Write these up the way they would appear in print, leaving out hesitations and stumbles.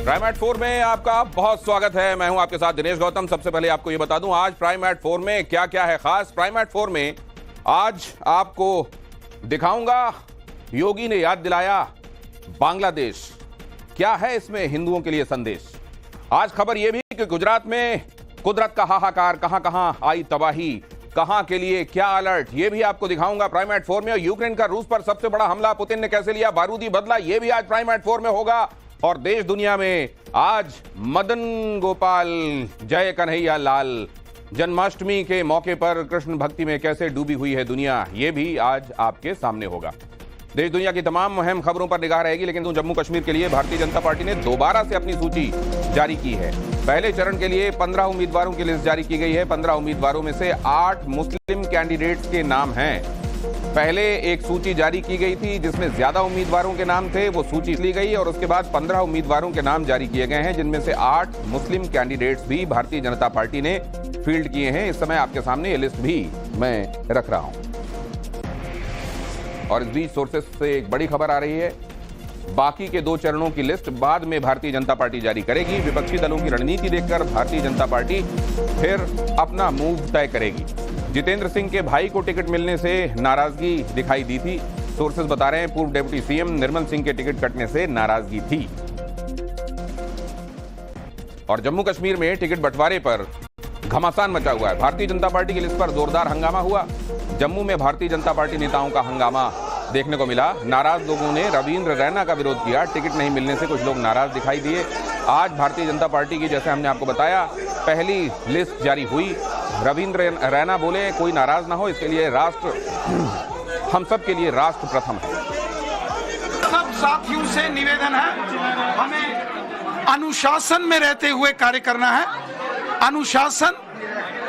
Prime eight 4 में आपका बहुत स्वागत है। मैं हूं आपके साथ दिनेश गौतम। सबसे पहले आपको यह बता दूं आज प्राइम एट 4 में क्या क्या है खास। प्राइम एट 4 में आज आपको दिखाऊंगा योगी ने याद दिलाया बांग्लादेश, क्या है इसमें हिंदुओं के लिए संदेश। आज खबर यह भी कि गुजरात में कुदरत का हाहाकार, कहां कहां आई तबाही, कहां के लिए क्या अलर्ट, यह भी आपको दिखाऊंगा प्राइम एट 4 में। यूक्रेन का रूस पर सबसे बड़ा हमला, पुतिन ने कैसे लिया बारूदी बदला, यह भी आज प्राइम एट 4 में होगा। और देश दुनिया में आज मदन गोपाल जय कन्हैया लाल, जन्माष्टमी के मौके पर कृष्ण भक्ति में कैसे डूबी हुई है दुनिया, यह भी आज आपके सामने होगा। देश दुनिया की तमाम अहम खबरों पर निगाह रहेगी, लेकिन जम्मू कश्मीर के लिए भारतीय जनता पार्टी ने दोबारा से अपनी सूची जारी की है। पहले चरण के लिए 15 उम्मीदवारों की लिस्ट जारी की गई है। 15 उम्मीदवारों में से 8 मुस्लिम कैंडिडेट्स के नाम हैं। पहले एक सूची जारी की गई थी जिसमें ज्यादा उम्मीदवारों के नाम थे, वो सूची ली गई और उसके बाद 15 उम्मीदवारों के नाम जारी किए गए हैं, जिनमें से 8 मुस्लिम कैंडिडेट्स भी भारतीय जनता पार्टी ने फील्ड किए हैं। इस समय आपके सामने ये लिस्ट भी मैं रख रहा हूं। और इस बीच सोर्सेस से एक बड़ी खबर आ रही है, बाकी के 2 चरणों की लिस्ट बाद में भारतीय जनता पार्टी जारी करेगी। विपक्षी दलों की रणनीति देखकर भारतीय जनता पार्टी फिर अपना मूव तय करेगी। जितेंद्र सिंह के भाई को टिकट मिलने से नाराजगी दिखाई दी थी। सोर्सेस बता रहे हैं पूर्व डिप्टी सीएम निर्मल सिंह के टिकट कटने से नाराजगी थी। और जम्मू कश्मीर में टिकट बंटवारे पर घमासान मचा हुआ है। भारतीय जनता पार्टी की लिस्ट पर जोरदार हंगामा हुआ। जम्मू में भारतीय जनता पार्टी नेताओं का हंगामा देखने को मिला। नाराज लोगों ने रविंद्र रैना का विरोध किया। टिकट नहीं मिलने से कुछ लोग नाराज दिखाई दिए। आज भारतीय जनता पार्टी की, जैसे हमने आपको बताया, पहली लिस्ट जारी हुई। रविंद्र रैना बोले कोई नाराज ना हो, इसके लिए राष्ट्र, हम सब के लिए राष्ट्र प्रथम है। सब साथियों से निवेदन है, हमें अनुशासन में रहते हुए कार्य करना है। अनुशासन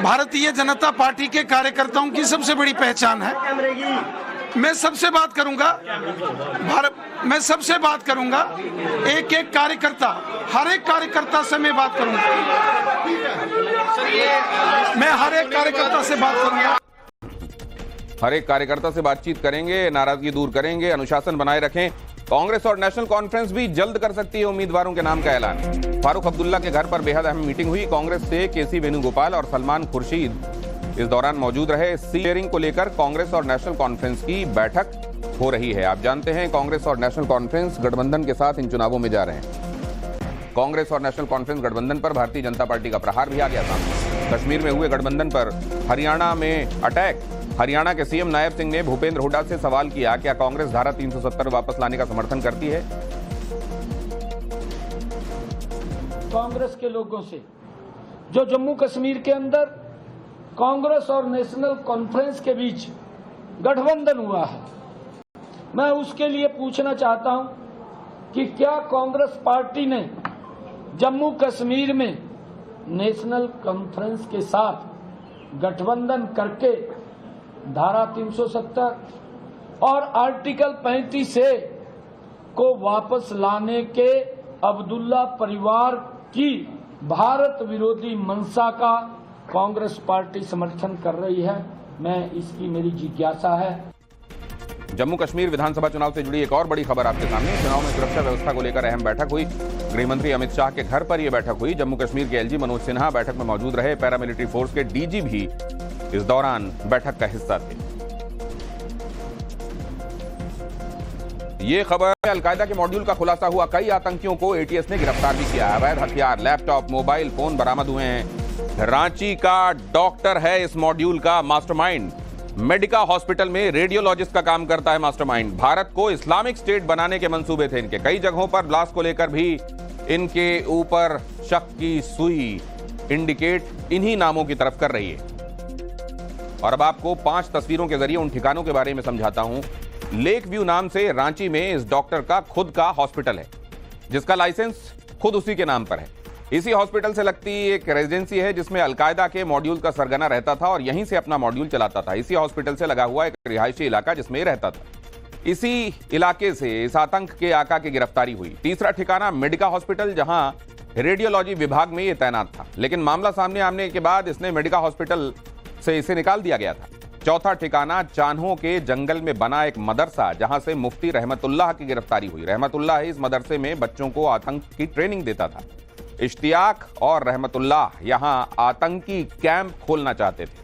भारतीय जनता पार्टी के कार्यकर्ताओं की सबसे बड़ी पहचान है। मैं सबसे बात करूंगा, एक एक कार्यकर्ता, हर एक कार्यकर्ता से मैं बात करूंगा। मैं हर एक कार्यकर्ता से बात करूंगा। हर एक कार्यकर्ता से बातचीत करेंगे, नाराजगी दूर करेंगे, अनुशासन बनाए रखें। कांग्रेस और नेशनल कॉन्फ्रेंस भी जल्द कर सकती है उम्मीदवारों के नाम का ऐलान। फारूक अब्दुल्ला के घर पर बेहद अहम मीटिंग हुई। कांग्रेस से केसी वेणुगोपाल और सलमान खुर्शीद इस दौरान मौजूद रहे। शेयरिंग को लेकर कांग्रेस और नेशनल कॉन्फ्रेंस की बैठक हो रही है। आप जानते हैं कांग्रेस और नेशनल कॉन्फ्रेंस गठबंधन के साथ इन चुनावों में जा रहे हैं। कांग्रेस और नेशनल कॉन्फ्रेंस गठबंधन पर भारतीय जनता पार्टी का प्रहार भी आ गया था। कश्मीर में हुए गठबंधन पर हरियाणा में अटैक। हरियाणा के सीएम नायब सिंह ने भूपेंद्र हुड्डा से सवाल किया, क्या कांग्रेस धारा 370 वापस लाने का समर्थन करती है? कांग्रेस के लोगों से जो जम्मू कश्मीर के अंदर कांग्रेस और नेशनल कॉन्फ्रेंस के बीच गठबंधन हुआ है, मैं उसके लिए पूछना चाहता हूं कि क्या कांग्रेस पार्टी ने जम्मू कश्मीर में नेशनल कॉन्फ्रेंस के साथ गठबंधन करके धारा 370 और आर्टिकल 35A को वापस लाने के अब्दुल्ला परिवार की भारत विरोधी मंशा का कांग्रेस पार्टी समर्थन कर रही है? मैं इसकी मेरी जिज्ञासा है। जम्मू कश्मीर विधानसभा चुनाव से जुड़ी एक और बड़ी खबर आपके सामने। चुनाव में सुरक्षा व्यवस्था को लेकर अहम बैठक हुई। गृह मंत्री अमित शाह के घर पर यह बैठक हुई। जम्मू कश्मीर के एलजी मनोज सिन्हा बैठक में मौजूद रहे। पैरामिलिट्री फोर्स के डीजी भी इस दौरान बैठक का हिस्सा थे। ये खबर अलकायदा के मॉड्यूल का खुलासा हुआ। कई आतंकियों को एटीएस ने गिरफ्तार भी किया। अवैध हथियार, लैपटॉप, मोबाइल फोन बरामद हुए हैं। रांची का डॉक्टर है इस मॉड्यूल का मास्टरमाइंड। मेडिका हॉस्पिटल में रेडियोलॉजिस्ट का काम करता है मास्टरमाइंड। भारत को इस्लामिक स्टेट बनाने के मंसूबे थे इनके। कई जगहों पर ब्लास्ट को लेकर भी इनके ऊपर शक की सुई इंडिकेट इन्हीं नामों की तरफ कर रही है। और अब आपको 5 तस्वीरों के जरिए उन ठिकानों के बारे में समझाता हूं। लेक व्यू नाम से रांची में इस डॉक्टर का खुद का हॉस्पिटल है, जिसका लाइसेंस खुद उसी के नाम पर है। इसी हॉस्पिटल से लगती एक रेजिडेंसी है जिसमें अलकायदा के मॉड्यूल का सरगना रहता था और यहीं से अपना मॉड्यूल चलाता था। इसी हॉस्पिटल से लगा हुआ एक रिहायशी इलाका जिसमें रहता था। इसी इलाके से इस आतंक के आका की गिरफ्तारी हुई। तीसरा ठिकाना मेडिका हॉस्पिटल, जहां रेडियोलॉजी विभाग में यह तैनात था, लेकिन मामला सामने आने के बाद इसने मेडिका हॉस्पिटल से इसे निकाल दिया गया था। चौथा ठिकाना चान्हों के जंगल में बना एक मदरसा, जहां से मुफ्ती रहमतुल्लाह की गिरफ्तारी हुई। रहमतुल्लाह इस मदरसे में बच्चों को आतंक की ट्रेनिंग देता था। इश्तियाक और रहमतुल्लाह यहां आतंकी कैंप खोलना चाहते थे।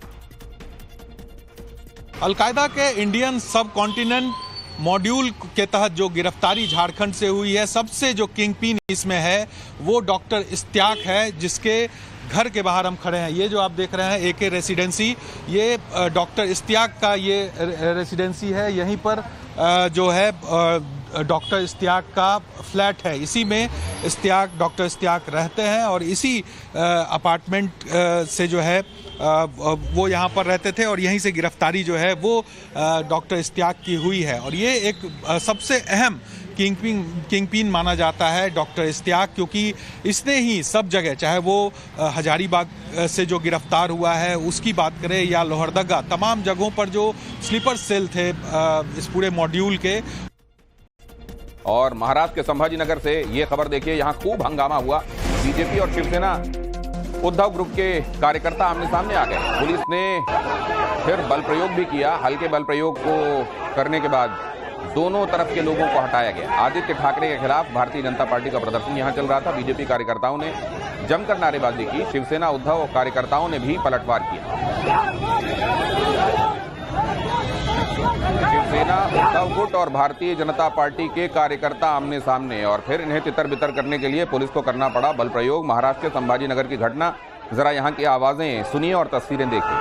अलकायदा के इंडियन सब कॉन्टिनेंट मॉड्यूल के तहत जो गिरफ्तारी झारखंड से हुई है, सबसे जो किंगपिन इसमें है वो डॉक्टर इश्तियाक है, जिसके घर के बाहर हम खड़े हैं। ये जो आप देख रहे हैं एके रेसिडेंसी, ये डॉक्टर इश्तियाक का ये रेसिडेंसी है। यहीं पर जो है डॉक्टर इश्तियाक का फ्लैट है, इसी में डॉक्टर इश्तियाक रहते हैं और इसी अपार्टमेंट से जो है वो यहाँ पर रहते थे और यहीं से गिरफ्तारी जो है वो डॉक्टर इश्तियाक की हुई है। और ये एक सबसे अहम किंगपिन माना जाता है डॉक्टर इश्तियाक, क्योंकि इसने ही सब जगह, चाहे वो हजारीबाग से जो गिरफ्तार हुआ है उसकी बात करें या लोहरदगा, तमाम जगहों पर जो स्लीपर सेल थे इस पूरे मॉड्यूल के। और महाराष्ट्र के संभाजीनगर से ये खबर देखिए, यहां खूब हंगामा हुआ। बीजेपी और शिवसेना उद्धव ग्रुप के कार्यकर्ता आमने सामने आ गए। पुलिस ने फिर बल प्रयोग भी किया। हल्के बल प्रयोग को करने के बाद दोनों तरफ के लोगों को हटाया गया। आदित्य ठाकरे के खिलाफ भारतीय जनता पार्टी का प्रदर्शन यहां चल रहा था। बीजेपी कार्यकर्ताओं ने जमकर नारेबाजी की। शिवसेना उद्धव कार्यकर्ताओं ने भी पलटवार किया। शिवसेना, उद्धव गुट और भारतीय जनता पार्टी के कार्यकर्ता आमने सामने, और फिर इन्हें तितर बितर करने के लिए पुलिस को करना पड़ा बल प्रयोग। महाराष्ट्र के संभाजीनगर की घटना, जरा यहां की आवाजें सुनिए और तस्वीरें देखिए।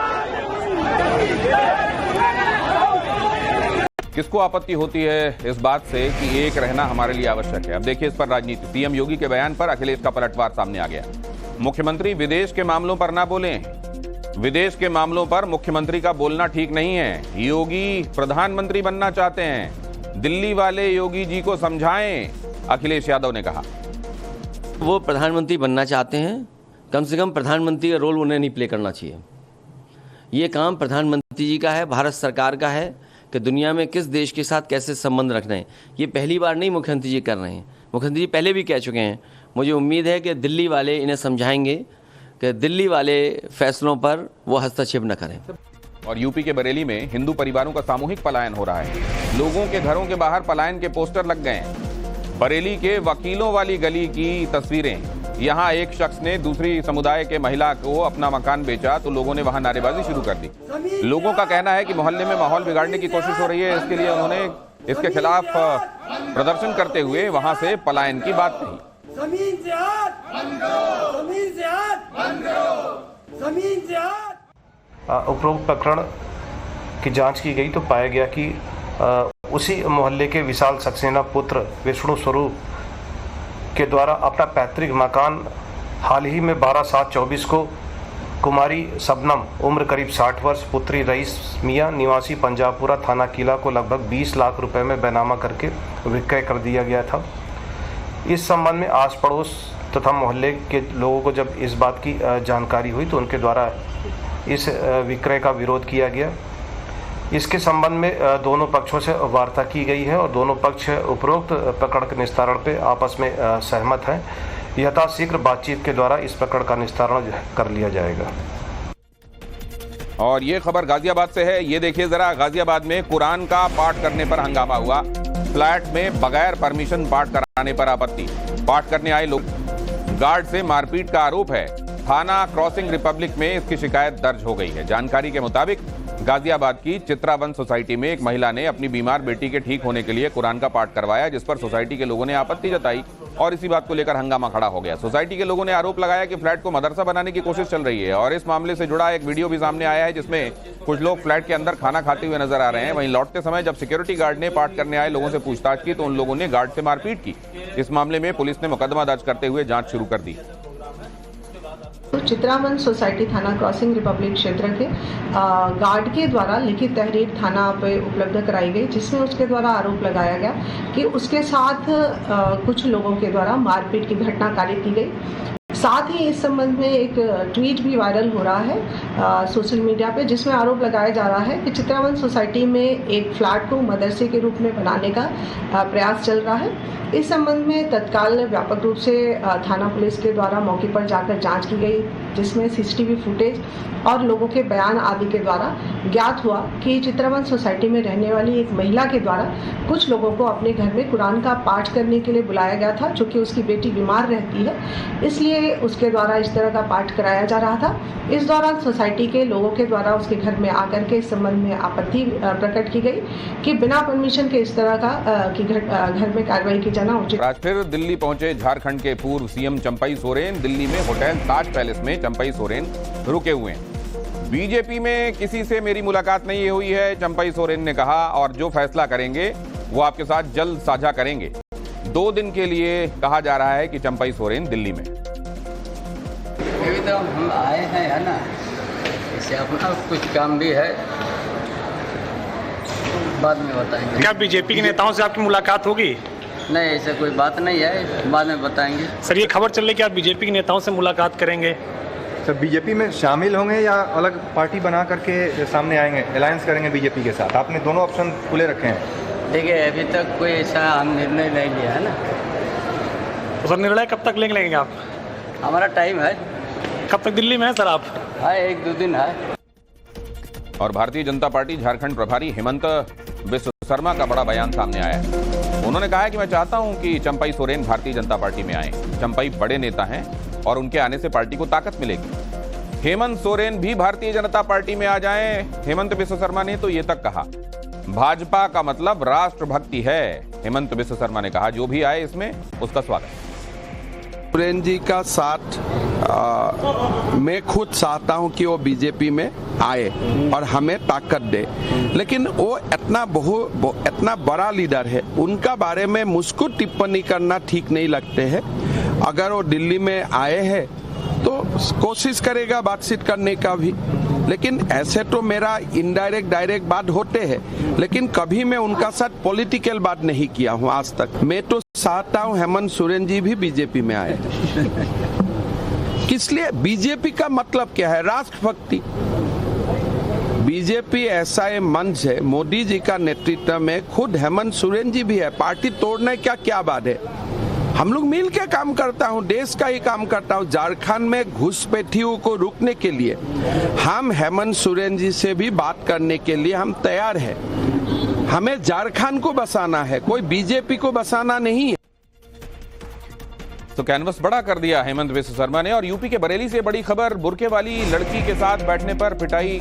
किसको आपत्ति होती है इस बात से कि एक रहना हमारे लिए आवश्यक है? अब देखिए इस पर राजनीति। सीएम योगी के बयान पर अखिलेश का पलटवार सामने आ गया। मुख्यमंत्री विदेश के मामलों पर ना बोलें। विदेश के मामलों पर मुख्यमंत्री का बोलना ठीक नहीं है। योगी प्रधानमंत्री बनना चाहते हैं। दिल्ली वाले योगी जी को समझाएं, अखिलेश यादव ने कहा। वो प्रधानमंत्री बनना चाहते हैं, कम से कम प्रधानमंत्री का रोल उन्हें नहीं प्ले करना चाहिए। ये काम प्रधानमंत्री जी का है, भारत सरकार का है कि दुनिया में किस देश के साथ कैसे संबंध रखना है। ये पहली बार नहीं मुख्यमंत्री जी कर रहे हैं, मुख्यमंत्री जी पहले भी कह चुके हैं। मुझे उम्मीद है कि दिल्ली वाले इन्हें समझाएंगे कि दिल्ली वाले फैसलों पर वो हस्तक्षेप न करें। और यूपी के बरेली में हिंदू परिवारों का सामूहिक पलायन हो रहा है। लोगों के घरों के बाहर पलायन के पोस्टर लग गए हैं। बरेली के वकीलों वाली गली की तस्वीरें। यहाँ एक शख्स ने दूसरी समुदाय के महिला को अपना मकान बेचा तो लोगों ने वहां नारेबाजी शुरू कर दी। लोगों का कहना है कि मोहल्ले में माहौल बिगाड़ने की कोशिश हो रही है, इसके लिए उन्होंने इसके खिलाफ प्रदर्शन करते हुए वहां से पलायन की बात कही। जमीन से हाथ, जमीन से हाथ, जमीन से हाथ। उपरोक्त प्रकरण की जांच की गई तो पाया गया कि उसी मोहल्ले के विशाल सक्सेना पुत्र विष्णु स्वरूप के द्वारा अपना पैतृक मकान हाल ही में 12/7/24 को कुमारी सबनम उम्र करीब 60 वर्ष पुत्री रईस मियां निवासी पंजाबपुरा थाना किला को लगभग 20 लाख रुपए में बैनामा करके विक्रय कर दिया गया था। इस संबंध में आस पड़ोस तथा मोहल्ले के लोगों को जब इस बात की जानकारी हुई तो उनके द्वारा इस विक्रय का विरोध किया गया। इसके संबंध में दोनों पक्षों से वार्ता की गई है और दोनों पक्ष उपरोक्त प्रकरण के निस्तारण पे आपस में सहमत हैं। यथाशीघ्र बातचीत के द्वारा इस प्रकरण का निस्तारण कर लिया जाएगा। और ये खबर गाजियाबाद से है। ये देखिए जरा, गाजियाबाद में कुरान का पाठ करने पर हंगामा हुआ। फ्लैट में बगैर परमिशन पाठ कराने पर आपत्ति। पाठ करने आए लोग, गार्ड से मारपीट का आरोप है। थाना क्रॉसिंग रिपब्लिक में इसकी शिकायत दर्ज हो गई है। जानकारी के मुताबिक गाजियाबाद की चित्रावन सोसाइटी में एक महिला ने अपनी बीमार बेटी के ठीक होने के लिए कुरान का पाठ करवाया, जिस पर सोसाइटी के लोगों ने आपत्ति जताई और इसी बात को लेकर हंगामा खड़ा हो गया। सोसाइटी के लोगों ने आरोप लगाया कि फ्लैट को मदरसा बनाने की कोशिश चल रही है और इस मामले से जुड़ा एक वीडियो भी सामने आया है जिसमें कुछ लोग फ्लैट के अंदर खाना खाते हुए नजर आ रहे हैं। वहीं लौटते समय जब सिक्योरिटी गार्ड ने पाठ करने आए लोगों से पूछताछ की तो उन लोगों ने गार्ड से मारपीट की। इस मामले में पुलिस ने मुकदमा दर्ज करते हुए जांच शुरू कर दी। तो चित्रावन सोसाइटी थाना क्रॉसिंग रिपब्लिक क्षेत्र के गार्ड के द्वारा लिखित तहरीर थाना पे उपलब्ध कराई गई, जिसमें उसके द्वारा आरोप लगाया गया कि उसके साथ कुछ लोगों के द्वारा मारपीट की घटना कारित की गई। साथ ही इस संबंध में एक ट्वीट भी वायरल हो रहा है सोशल मीडिया पे, जिसमें आरोप लगाया जा रहा है कि चित्रावन सोसाइटी में एक फ्लैट को मदरसे के रूप में बनाने का प्रयास चल रहा है। इस संबंध में तत्काल व्यापक रूप से थाना पुलिस के द्वारा मौके पर जाकर जांच की गई, जिसमें सीसीटीवी फुटेज और लोगों के बयान आदि के द्वारा ज्ञात हुआ कि चित्रावन सोसाइटी में रहने वाली एक महिला के द्वारा कुछ लोगों को अपने घर में कुरान का पाठ करने के लिए बुलाया गया था, जो कि उसकी बेटी बीमार रहती है, इसलिए उसके द्वारा इस तरह का पाठ कराया जा रहा था। इस दौरान सोसाइटी के लोगों के द्वारा उसके घर में आकर के इस संबंध में आपत्ति प्रकट की गई कि बिना परमिशन के इस तरह का कि घर में कार्रवाई की जाना उचित। आज फिर दिल्ली पहुंचे झारखंड के पूर्व सीएम चंपई सोरेन। दिल्ली में होटल ताज पैलेस में चंपई सोरेन रुके हुए हैं। बीजेपी में किसी से मेरी मुलाकात नहीं हुई है, चंपई सोरेन ने कहा, और जो फैसला करेंगे वो आपके साथ जल्द साझा करेंगे। 2 दिन के लिए कहा जा रहा है कि चंपई सोरेन दिल्ली में। अभी तो हम आए हैं, है ना, इससे अपना कुछ काम भी है, बाद में बताएंगे। क्या बीजेपी के नेताओं से आपकी मुलाकात होगी? नहीं, ऐसा कोई बात नहीं है, बाद में बताएंगे। सर, ये खबर चल रही है कि आप बीजेपी के नेताओं से मुलाकात करेंगे। सर, बीजेपी में शामिल होंगे या अलग पार्टी बना करके सामने आएंगे, अलायंस करेंगे बीजेपी के साथ? आपने दोनों ऑप्शन खुले रखे हैं। देखिए, अभी तक कोई ऐसा हम निर्णय नहीं लिया है ना। तो सर, निर्णय कब तक लेंगे आप? हमारा टाइम है। कब तक दिल्ली में है सर आप? हाँ, 1-2 दिन है। और भारतीय जनता पार्टी झारखंड प्रभारी हेमंत बिस्व शर्मा का बड़ा बयान सामने आया है। उन्होंने कहा है कि मैं चाहता हूं कि चंपई सोरेन भारतीय जनता पार्टी में आए। चंपई बड़े नेता हैं और उनके आने से पार्टी को ताकत मिलेगी। हेमंत सोरेन भी भारतीय जनता पार्टी में आ जाएं। हेमंत बिस्व शर्मा ने तो ये तक कहा, भाजपा का मतलब राष्ट्रभक्ति है। हेमंत बिस्व शर्मा ने कहा, जो भी आए इसमें उसका स्वागत। सोरेन जी का साथ मैं खुद चाहता हूं कि वो बीजेपी में आए और हमें ताकत दे, लेकिन वो इतना बड़ा लीडर है, उनका बारे में मुझको टिप्पणी करना ठीक नहीं लगते है। अगर वो दिल्ली में आए हैं तो कोशिश करेगा बातचीत करने का भी, लेकिन ऐसे तो मेरा इनडायरेक्ट डायरेक्ट बात होते हैं, लेकिन कभी मैं उनका साथ पॉलिटिकल बात नहीं किया हूं आज तक। मैं तो चाहता हूं हेमंत सोरेन जी भी बीजेपी में आए। किस लिए? बीजेपी का मतलब क्या है? राष्ट्रभक्ति। बीजेपी ऐसा एक मंच है, मोदी जी का नेतृत्व में खुद हेमंत सोरेन जी भी है। पार्टी तोड़ने का क्या बात है? हम लोग मिल के काम करता हूँ, देश का ही काम करता हूँ। झारखंड में घुसपैठियों को रोकने के लिए हम हेमंत सोरेन जी से भी बात करने के लिए हम तैयार हैं। हमें झारखंड को बसाना है, कोई बीजेपी को बसाना नहीं है। तो कैनवस बड़ा कर दिया हेमंत बिस्व शर्मा ने। और यूपी के बरेली से बड़ी खबर, बुर्के वाली लड़की के साथ बैठने पर पिटाई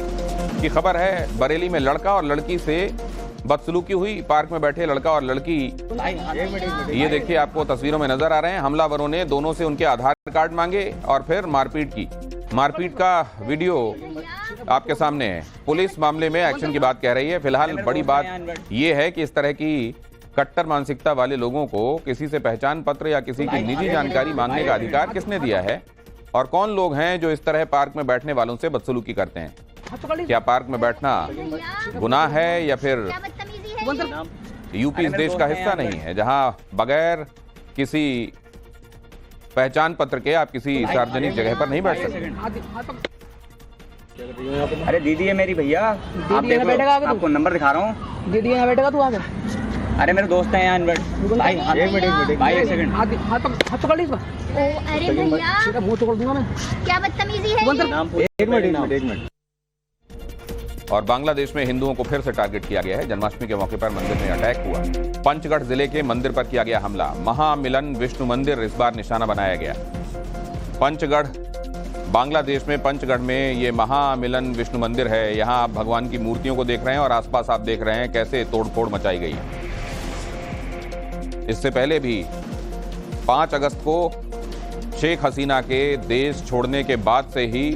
की खबर है। बरेली में लड़का और लड़की से बदसलूकी हुई। पार्क में बैठे लड़का और लड़की, ये देखिए आपको तस्वीरों में नजर आ रहे हैं। हमलावरों ने दोनों से उनके आधार कार्ड मांगे और फिर मारपीट की। मारपीट का वीडियो आपके सामने है। पुलिस मामले में एक्शन की बात कह रही है। फिलहाल बड़ी बात यह है कि इस तरह की कट्टर मानसिकता वाले लोगों को किसी से पहचान पत्र या किसी की निजी जानकारी मांगने का अधिकार किसने दिया है, और कौन लोग हैं जो इस तरह पार्क में बैठने वालों से बदसलूकी करते हैं। क्या पार्क में बैठना गुनाह है या फिर यूपी इस देश का हिस्सा नहीं है जहां बगैर किसी पहचान पत्र के आप किसी सार्वजनिक जगह पर नहीं बैठ सकते। अरे दीदी है मेरी भैया, आप देखो, आपको नंबर दिखा रहा हूँ। दीदी यहाँ बैठेगा तू आगे। अरे मेरे दोस्त हैं यहाँ भाई, एक सेकंड। हाथ पकड़ ली इसका। अरे भैया, मुंह पकड़ दूंगा मैं। क्या बदतमीजी है। एक मिनट। और बांग्लादेश में हिंदुओं को फिर से टारगेट किया गया है। जन्माष्टमी के मौके पर मंदिर में अटैक हुआ। पंचगढ़ जिले के मंदिर पर किया गया हमला। महामिलन विष्णु मंदिर इस बार निशाना बनाया गया। पंचगढ़, बांग्लादेश में पंचगढ़ में ये महामिलन विष्णु मंदिर है। यहां आप भगवान की मूर्तियों को देख रहे हैं और आसपास आप देख रहे हैं कैसे तोड़फोड़ मचाई गई है। इससे पहले भी 5 अगस्त को शेख हसीना के देश छोड़ने के बाद से ही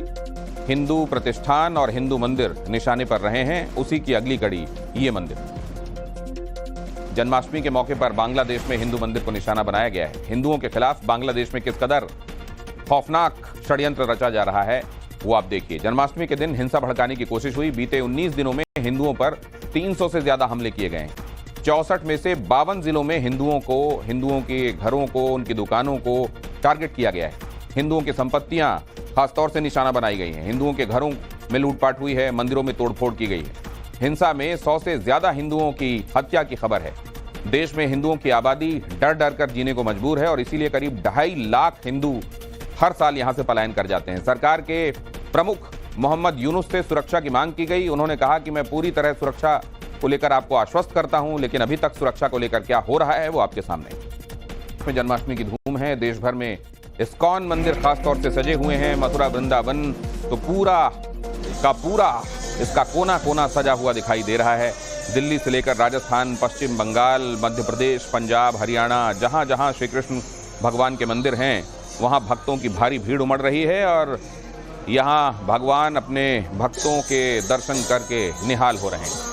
हिंदू प्रतिष्ठान और हिंदू मंदिर निशाने पर रहे हैं। उसी की अगली कड़ी ये मंदिर। जन्माष्टमी के मौके पर बांग्लादेश में हिंदू मंदिर को निशाना बनाया गया है। हिंदुओं के खिलाफ बांग्लादेश में किस कदर खौफनाक षड्यंत्र रचा जा रहा है वो आप देखिए। जन्माष्टमी के दिन हिंसा भड़काने की कोशिश हुई। बीते 19 दिनों में हिंदुओं पर 300 से ज्यादा हमले किए गए। 64 में से 52 जिलों में हिंदुओं के घरों को, उनकी दुकानों को टारगेट किया गया है। हिंदुओं की संपत्तियां खासतौर से निशाना बनाई गई हैं। हिंदुओं के घरों में लूटपाट हुई है, मंदिरों में तोड़फोड़ की गई है। हिंसा में 100 से ज्यादा हिंदुओं की हत्या की खबर है। देश में हिंदुओं की आबादी डर डर कर जीने को मजबूर है और इसीलिए करीब 2.5 लाख हिंदू हर साल यहां से पलायन कर जाते हैं। सरकार के प्रमुख मोहम्मद यूनुस से सुरक्षा की मांग की गई। उन्होंने कहा कि मैं पूरी तरह सुरक्षा को लेकर आपको आश्वस्त करता हूं, लेकिन अभी तक सुरक्षा को लेकर क्या हो रहा है वो आपके सामने। जन्माष्टमी की धूम है, देश भर में इस्कॉन मंदिर खासतौर से सजे हुए हैं। मथुरा वृंदावन तो पूरा का पूरा इसका कोना कोना सजा हुआ दिखाई दे रहा है। दिल्ली से लेकर राजस्थान, पश्चिम बंगाल, मध्य प्रदेश, पंजाब, हरियाणा, जहां जहां श्री कृष्ण भगवान के मंदिर हैं वहां भक्तों की भारी भीड़ उमड़ रही है और यहां भगवान अपने भक्तों के दर्शन करके निहाल हो रहे हैं।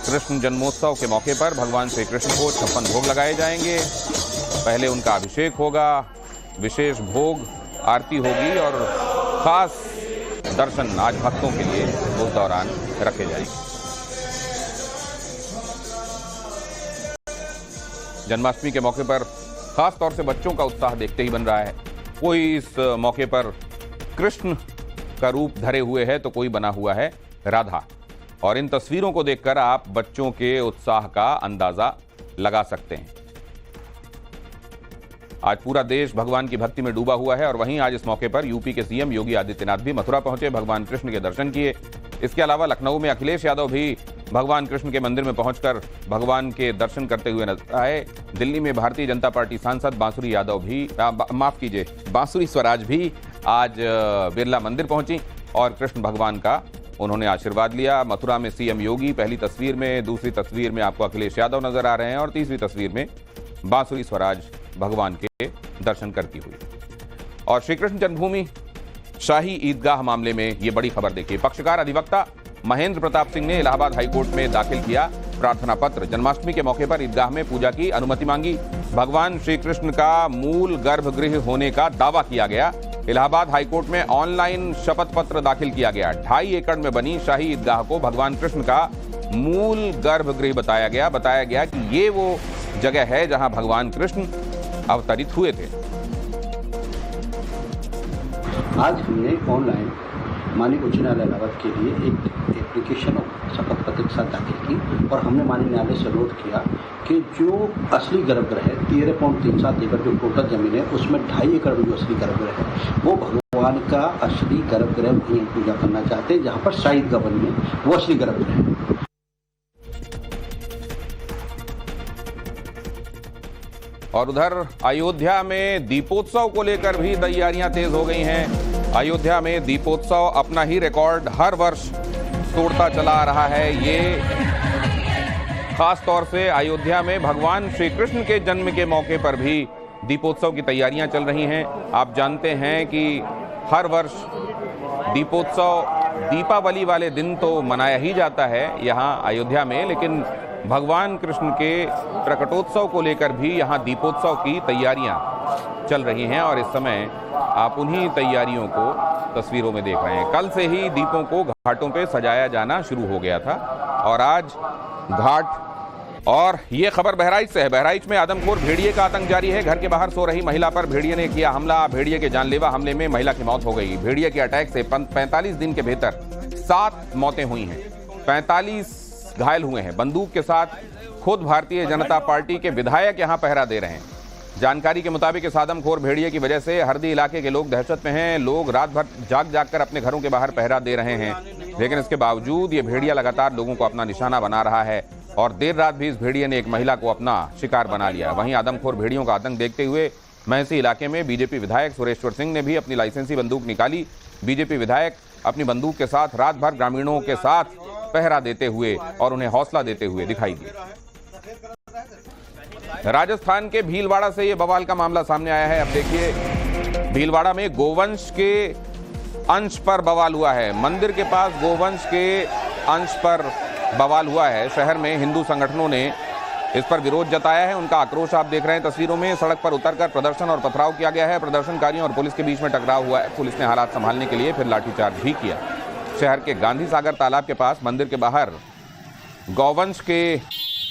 कृष्ण जन्मोत्सव के मौके पर भगवान श्री कृष्ण को 56 भोग लगाए जाएंगे। पहले उनका अभिषेक होगा, विशेष भोग आरती होगी और खास दर्शन आज भक्तों के लिए उस दौरान रखे जाएंगे। जन्माष्टमी के मौके पर खास तौर से बच्चों का उत्साह देखते ही बन रहा है। कोई इस मौके पर कृष्ण का रूप धरे हुए है तो कोई बना हुआ है राधा, और इन तस्वीरों को देखकर आप बच्चों के उत्साह का अंदाजा लगा सकते हैं। आज पूरा देश भगवान की भक्ति में डूबा हुआ है और वहीं आज इस मौके पर यूपी के सीएम योगी आदित्यनाथ भी मथुरा पहुंचे, भगवान कृष्ण के दर्शन किए। इसके अलावा लखनऊ में अखिलेश यादव भी भगवान कृष्ण के मंदिर में पहुंचकर भगवान के दर्शन करते हुए नजर आए। दिल्ली में भारतीय जनता पार्टी सांसद बांसुरी यादव भी बांसुरी स्वराज भी आज बिरला मंदिर पहुंची और कृष्ण भगवान का उन्होंने आशीर्वाद लिया। मथुरा में सीएम योगी पहली तस्वीर में, दूसरी तस्वीर में आपको अखिलेश यादव नजर आ रहे हैं और तीसरी तस्वीर में बांसुरी स्वराज भगवान के दर्शन करती हुई। और श्री कृष्ण जन्मभूमि शाही ईदगाह मामले में ये बड़ी खबर देखिए। पक्षकार अधिवक्ता महेंद्र प्रताप सिंह ने इलाहाबाद हाईकोर्ट में दाखिल किया प्रार्थना पत्र। जन्माष्टमी के मौके पर ईदगाह में पूजा की अनुमति मांगी। भगवान श्री कृष्ण का मूल गर्भगृह होने का दावा किया गया। इलाहाबाद हाईकोर्ट में ऑनलाइन शपथ पत्र दाखिल किया गया। 2.5 एकड़ में बनी शाही ईदगाह को भगवान कृष्ण का मूल गर्भगृह बताया गया कि ये वो जगह है जहां भगवान कृष्ण अवतरित हुए थे। आज हमने ऑनलाइन माननीय उच्च न्यायालय इलाहाबाद के लिए एक एप्लीकेशन और शपथ पत्र के साथ दाखिल की और हमने माननीय न्यायालय से अनुरोध किया कि जो असली गर्भगृह है 13.37 एकड़ जो टोटल जमीन है उसमें 2.5 एकड़ में जो असली गर्भगृह है वो भगवान का असली गर्भगृह वहीं हम पूजा करना चाहते हैं, जहाँ पर शाही ईदगाह बनी है वो असली गर्भगृह है। और उधर अयोध्या में दीपोत्सव को लेकर भी तैयारियां तेज हो गई हैं। अयोध्या में दीपोत्सव अपना ही रिकॉर्ड हर वर्ष तोड़ता चला आ रहा है। ये खास तौर से अयोध्या में भगवान श्री कृष्ण के जन्म के मौके पर भी दीपोत्सव की तैयारियां चल रही हैं। आप जानते हैं कि हर वर्ष दीपोत्सव दीपावली वाले दिन तो मनाया ही जाता है यहाँ अयोध्या में, लेकिन भगवान कृष्ण के प्रकटोत्सव को लेकर भी यहाँ दीपोत्सव की तैयारियां चल रही हैं और इस समय आप उन्हीं तैयारियों को तस्वीरों में देख रहे हैं। कल से ही दीपों को घाटों पे सजाया जाना शुरू हो गया था और आज घाट। और ये खबर बहराइच से है। बहराइच में आदमखोर भेड़िए का आतंक जारी है। घर के बाहर सो रही महिला पर भेड़िए ने किया हमला। भेड़िए के जानलेवा हमले में महिला की मौत हो गई। भेड़िए के अटैक से 45 दिन के भीतर 7 मौतें हुई हैं, 45 घायल हुए हैं। बंदूक के साथ खुद भारतीय जनता पार्टी के विधायक यहां पहरा दे रहे हैं। जानकारी के मुताबिक इस आदमखोर भेड़िए की वजह से हरदी इलाके के लोग दहशत में हैं। लोग रात भर जाग कर अपने घरों के बाहर पहरा दे रहे हैं, लेकिन इसके बावजूद ये भेड़िया लगातार लोगों को अपना निशाना बना रहा है और देर रात भी इस भेड़िए ने एक महिला को अपना शिकार बना लिया। वहीं आदमखोर भेड़ियों का आतंक देखते हुए महसी इलाके में बीजेपी विधायक सुरेश्वर सिंह ने भी अपनी लाइसेंसी बंदूक निकाली। बीजेपी विधायक अपनी बंदूक के साथ रात भर ग्रामीणों के साथ पहरा देते हुए और उन्हें हौसला देते हुए दिखाई दिए। राजस्थान के भीलवाड़ा से ये बवाल का मामला सामने आया है। अब देखिए, भीलवाड़ा में गोवंश के अंश पर बवाल हुआ है। मंदिर के पास गोवंश के अंश पर बवाल हुआ है। शहर में हिंदू संगठनों ने इस पर विरोध जताया है। उनका आक्रोश आप देख रहे हैं तस्वीरों में। सड़क पर उतरकर प्रदर्शन और पथराव किया गया है। प्रदर्शनकारियों और पुलिस के बीच में टकराव हुआ है। पुलिस ने हालात संभालने के लिए फिर लाठीचार्ज भी किया। शहर के गांधी सागर तालाब के पास मंदिर के बाहर गौवंश के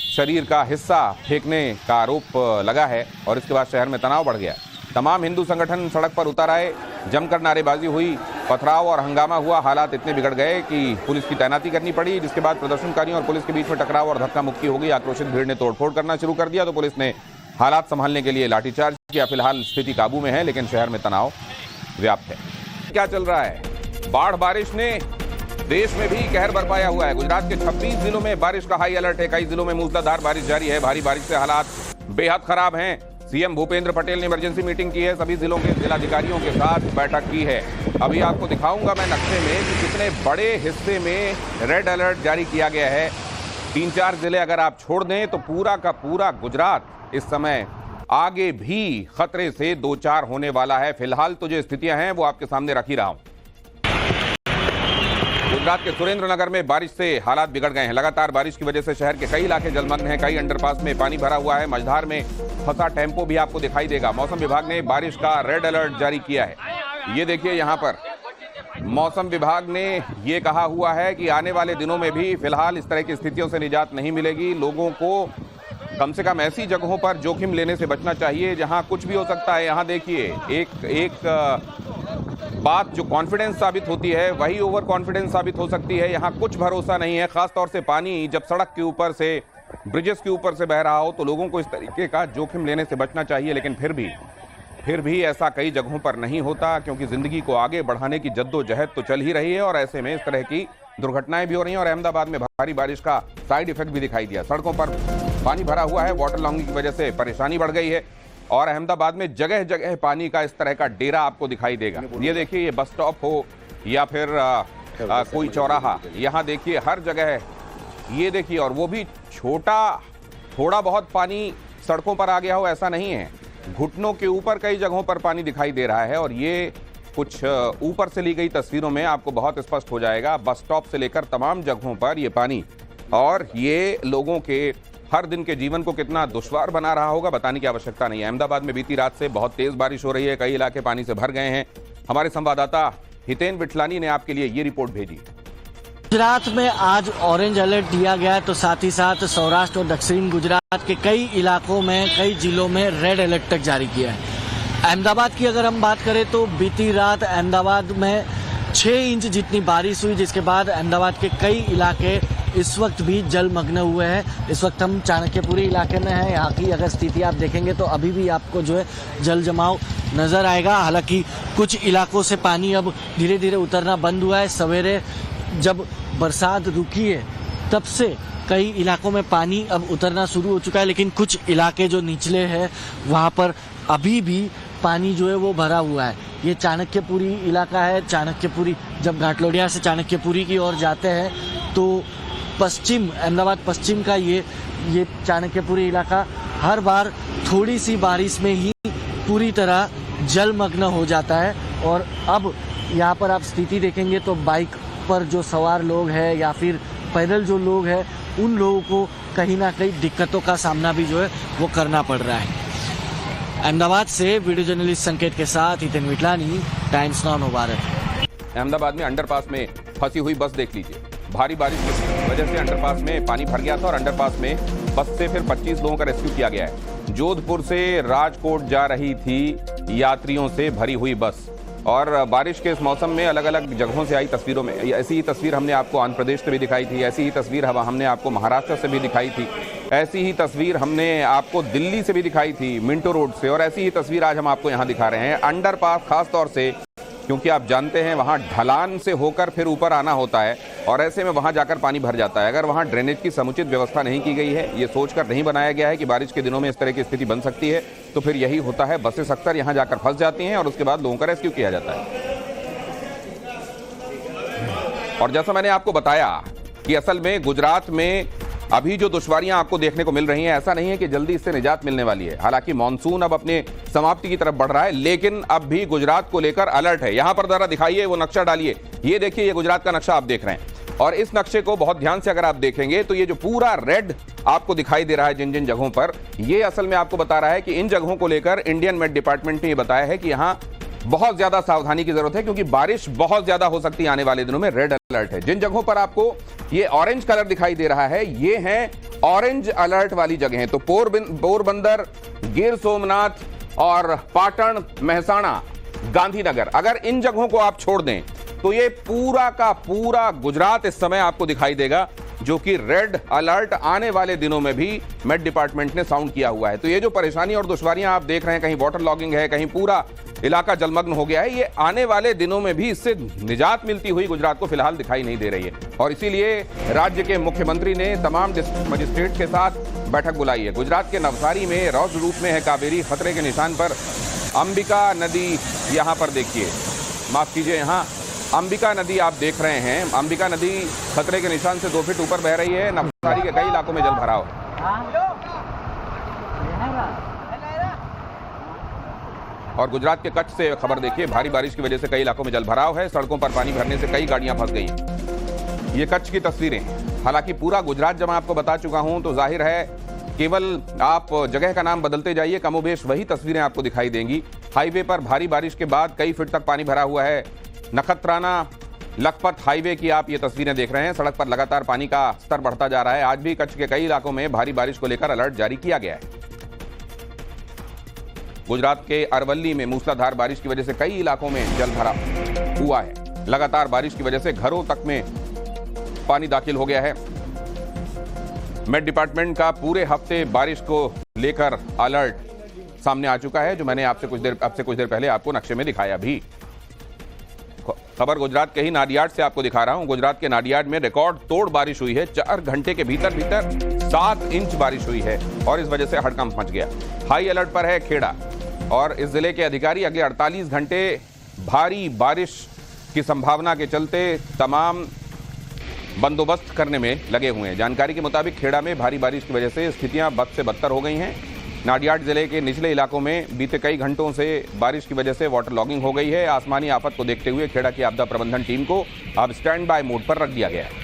शरीर का हिस्सा फेंकने का आरोप लगा है और इसके बाद शहर में तनाव बढ़ गया। तमाम हिंदू संगठन सड़क पर उतर आए, जमकर नारेबाजी हुई, पथराव और हंगामा हुआ। हालात इतने बिगड़ गए कि पुलिस की तैनाती करनी पड़ी, जिसके बाद प्रदर्शनकारियों और पुलिस के बीच में टकराव और धक्का मुक्की हो गई। आक्रोशित भीड़ ने तोड़फोड़ करना शुरू कर दिया तो पुलिस ने हालात संभालने के लिए लाठीचार्ज किया। फिलहाल स्थिति काबू में है, लेकिन शहर में तनाव व्याप्त है। क्या चल रहा है? बाढ़ बारिश ने देश में भी कहर बरपाया हुआ है। गुजरात के 26 जिलों में बारिश का हाई अलर्ट है। कई जिलों में मूसलाधार बारिश जारी है। भारी बारिश से हालात बेहद खराब हैं। सीएम भूपेंद्र पटेल ने इमरजेंसी मीटिंग की है, सभी जिलों के जिलाधिकारियों के साथ बैठक की है। अभी आपको दिखाऊंगा मैं नक्शे में कि कितने बड़े हिस्से में रेड अलर्ट जारी किया गया है। 3-4 जिले अगर आप छोड़ दें तो पूरा का पूरा गुजरात इस समय आगे भी खतरे से 2-4 होने वाला है। फिलहाल तो जो स्थितियां हैं वो आपके सामने रख ही रहा हूं। गुजरात के सुरेंद्रनगर में बारिश से हालात बिगड़ गए हैं। लगातार बारिश की वजह से शहर के कई इलाके जलमग्न हैं। कई अंडरपास में पानी भरा हुआ है। मझधार में फंसा टेम्पो भी आपको दिखाई देगा। मौसम विभाग ने बारिश का रेड अलर्ट जारी किया है। ये देखिए, यहां पर मौसम विभाग ने ये कहा हुआ है कि आने वाले दिनों में भी फिलहाल इस तरह की स्थितियों से निजात नहीं मिलेगी। लोगों को कम से कम ऐसी जगहों पर जोखिम लेने से बचना चाहिए जहां कुछ भी हो सकता है। यहां देखिए, एक बात जो कॉन्फिडेंस साबित होती है वही ओवर कॉन्फिडेंस साबित हो सकती है। यहाँ कुछ भरोसा नहीं है। खासतौर से पानी जब सड़क के ऊपर से, ब्रिजेस के ऊपर से बह रहा हो तो लोगों को इस तरीके का जोखिम लेने से बचना चाहिए। लेकिन फिर भी ऐसा कई जगहों पर नहीं होता, क्योंकि जिंदगी को आगे बढ़ाने की जद्दोजहद तो चल ही रही है और ऐसे में इस तरह की दुर्घटनाएं भी हो रही हैं। और अहमदाबाद में भारी बारिश का साइड इफेक्ट भी दिखाई दिया। सड़कों पर पानी भरा हुआ है। वाटर लॉगिंग की वजह से परेशानी बढ़ गई है और अहमदाबाद में जगह जगह पानी का इस तरह का डेरा आपको दिखाई देगा। ये देखिए, ये बस स्टॉप हो या फिर कोई चौराहा, यहाँ देखिए हर जगह ये देखिए। और वो भी थोड़ा बहुत पानी सड़कों पर आ गया हो ऐसा नहीं है। घुटनों के ऊपर कई जगहों पर पानी दिखाई दे रहा है और ये कुछ ऊपर से ली गई तस्वीरों में आपको बहुत स्पष्ट हो जाएगा। बस स्टॉप से लेकर तमाम जगहों पर ये पानी, और ये लोगों के हर दिन के जीवन को कितना दुश्वार बना रहा होगा बताने की आवश्यकता नहीं है। अहमदाबाद में बीती रात से बहुत तेज बारिश हो रही है। कई इलाके पानी से भर गए हैं। हमारे संवाददाता हितेन विठलानी ने आपके लिए ये रिपोर्ट भेजी। गुजरात में आज ऑरेंज अलर्ट दिया गया है तो साथ ही साथ सौराष्ट्र और दक्षिण गुजरात के कई इलाकों में, कई जिलों में रेड अलर्ट तक जारी किया है। अहमदाबाद की अगर हम बात करें तो बीती रात अहमदाबाद में 6 इंच जितनी बारिश हुई, जिसके बाद अहमदाबाद के कई इलाके इस वक्त भी जलमग्न हुए हैं। इस वक्त हम चाणक्यपुरी इलाके में हैं। यहाँ की अगर स्थिति आप देखेंगे तो अभी भी आपको जो है जल जमाव नजर आएगा। हालांकि कुछ इलाकों से पानी अब धीरे धीरे उतरना बंद हुआ है। सवेरे जब बरसात रुकी है तब से कई इलाकों में पानी अब उतरना शुरू हो चुका है, लेकिन कुछ इलाके जो निचले हैं वहाँ पर अभी भी पानी जो है वो भरा हुआ है। ये चाणक्यपुरी इलाका है। चाणक्यपुरी, जब घाटलोडिया से चाणक्यपुरी की ओर जाते हैं तो पश्चिम, अहमदाबाद पश्चिम का ये चाणक्यपुरी इलाका हर बार थोड़ी सी बारिश में ही पूरी तरह जलमग्न हो जाता है। और अब यहाँ पर आप स्थिति देखेंगे तो बाइक पर जो सवार लोग हैं या फिर पैदल जो लोग हैं, उन लोगों को कहीं ना कहीं दिक्कतों का सामना भी जो है वो करना पड़ रहा है। अहमदाबाद से वीडियो जर्नलिस्ट संकेत के साथ हितेन विठलानी, टाइम्स नाउ भारत। अहमदाबाद में अंडरपास में फंसी हुई बस देख लीजिए। भारी बारिश की वजह से अंडरपास में पानी भर गया था और अंडरपास में बस से फिर 25 लोगों का रेस्क्यू किया गया है। जोधपुर से राजकोट जा रही थी यात्रियों से भरी हुई बस, और बारिश के इस मौसम में अलग अलग जगहों से आई तस्वीरों में ऐसी ही तस्वीर हमने आपको आंध्र प्रदेश से भी दिखाई थी, ऐसी ही तस्वीर हमने आपको महाराष्ट्र से भी दिखाई थी, ऐसी ही तस्वीर हमने आपको दिल्ली से भी दिखाई थी, मिंटो रोड से, और ऐसी ही तस्वीर आज हम आपको यहाँ दिखा रहे हैं। अंडरपास खास तौर से, क्योंकि आप जानते हैं वहाँ ढलान से होकर फिर ऊपर आना होता है और ऐसे में वहाँ जाकर पानी भर जाता है। अगर वहाँ ड्रेनेज की समुचित व्यवस्था नहीं की गई है, ये सोचकर नहीं बनाया गया है कि बारिश के दिनों में इस तरह की स्थिति बन सकती है, तो फिर यही होता है। बसें अक्सर यहाँ जाकर फंस जाती हैं और उसके बाद लोगों का रेस्क्यू किया जाता है। और जैसा मैंने आपको बताया कि असल में गुजरात में अभी जो दुश्वारियां आपको देखने को मिल रही हैं, ऐसा नहीं है कि जल्दी इससे निजात मिलने वाली है। हालांकि मॉनसून अब अपने समाप्ति की तरफ बढ़ रहा है, लेकिन अब भी गुजरात को लेकर अलर्ट है। यहां पर जरा दिखाइए, वो नक्शा डालिए। ये देखिए, ये गुजरात का नक्शा आप देख रहे हैं और इस नक्शे को बहुत ध्यान से अगर आप देखेंगे तो ये जो पूरा रेड आपको दिखाई दे रहा है जिन जिन जगहों पर, ये असल में आपको बता रहा है कि इन जगहों को लेकर इंडियन मेट डिपार्टमेंट ने ये बताया है कि यहां बहुत ज्यादा सावधानी की जरूरत है, क्योंकि बारिश बहुत ज्यादा हो सकती है आने वाले दिनों में। रेड अलर्ट है। जिन जगहों पर आपको ये ऑरेंज कलर दिखाई दे रहा है, ये है ऑरेंज अलर्ट वाली जगहें। तो पोरबंदर, गिर सोमनाथ, और पाटन, मेहसाणा, गांधीनगर, अगर इन जगहों को आप छोड़ दें तो ये पूरा का पूरा गुजरात इस समय आपको दिखाई देगा, जो कि रेड अलर्ट आने वाले दिनों में भी मेट डिपार्टमेंट ने साउंड किया हुआ है। तो ये जो परेशानी और दुश्वारियां आप देख रहे हैं, कहीं वाटर लॉगिंग है, कहीं पूरा इलाका जलमग्न हो गया है, ये आने वाले दिनों में भी इससे निजात मिलती हुई गुजरात को फिलहाल दिखाई नहीं दे रही है। और इसीलिए राज्य के मुख्यमंत्री ने तमाम डिस्ट्रिक्ट मजिस्ट्रेट के साथ बैठक बुलाई है। गुजरात के नवसारी में रौद्र रूप में है कावेरी, खतरे के निशान पर। अंबिका नदी यहां पर देखिए, माफ कीजिए, यहां अंबिका नदी आप देख रहे हैं। अंबिका नदी खतरे के निशान से 2 फीट ऊपर बह रही है। नवसारी के कई इलाकों में जल भराव। और गुजरात के कच्छ से खबर देखिए, भारी बारिश की वजह से कई इलाकों में जल भराव है। सड़कों पर पानी भरने से कई गाड़ियां फंस गई। ये कच्छ की तस्वीरें। हालांकि पूरा गुजरात जब मैं आपको बता चुका हूं तो जाहिर है केवल आप जगह का नाम बदलते जाइए, कमोबेश वही तस्वीरें आपको दिखाई देंगी। हाईवे पर भारी बारिश के बाद कई फीट तक पानी भरा हुआ है। नखत्राना लखपत हाईवे की आप ये तस्वीरें देख रहे हैं। सड़क पर लगातार पानी का स्तर बढ़ता जा रहा है। आज भी कच्छ के कई इलाकों में भारी बारिश को लेकर अलर्ट जारी किया गया है। गुजरात के अरवल्ली में मूसलाधार बारिश की वजह से कई इलाकों में जल भराव हुआ है। लगातार बारिश की वजह से घरों तक में पानी दाखिल हो गया है। मेट डिपार्टमेंट का पूरे हफ्ते बारिश को लेकर अलर्ट सामने आ चुका है, जो मैंने आपसे कुछ देर पहले आपको नक्शे में दिखाया भी। खबर गुजरात के ही नाडियाड से आपको दिखा रहा हूं। गुजरात के नाडियाड में रिकॉर्ड तोड़ बारिश हुई है। 4 घंटे के भीतर 7 इंच बारिश हुई है और इस वजह से हड़कंप मच गया। हाई अलर्ट पर है खेड़ा और इस जिले के अधिकारी अगले 48 घंटे भारी बारिश की संभावना के चलते तमाम बंदोबस्त करने में लगे हुए हैं। जानकारी के मुताबिक खेड़ा में भारी बारिश की वजह से स्थितियां बद से बदतर हो गई हैं। नाडियाड जिले के निचले इलाकों में बीते कई घंटों से बारिश की वजह से वाटर लॉगिंग हो गई है। आसमानी आफत को देखते हुए खेड़ा की आपदा प्रबंधन टीम को अब स्टैंड बाय मोड पर रख दिया गया है।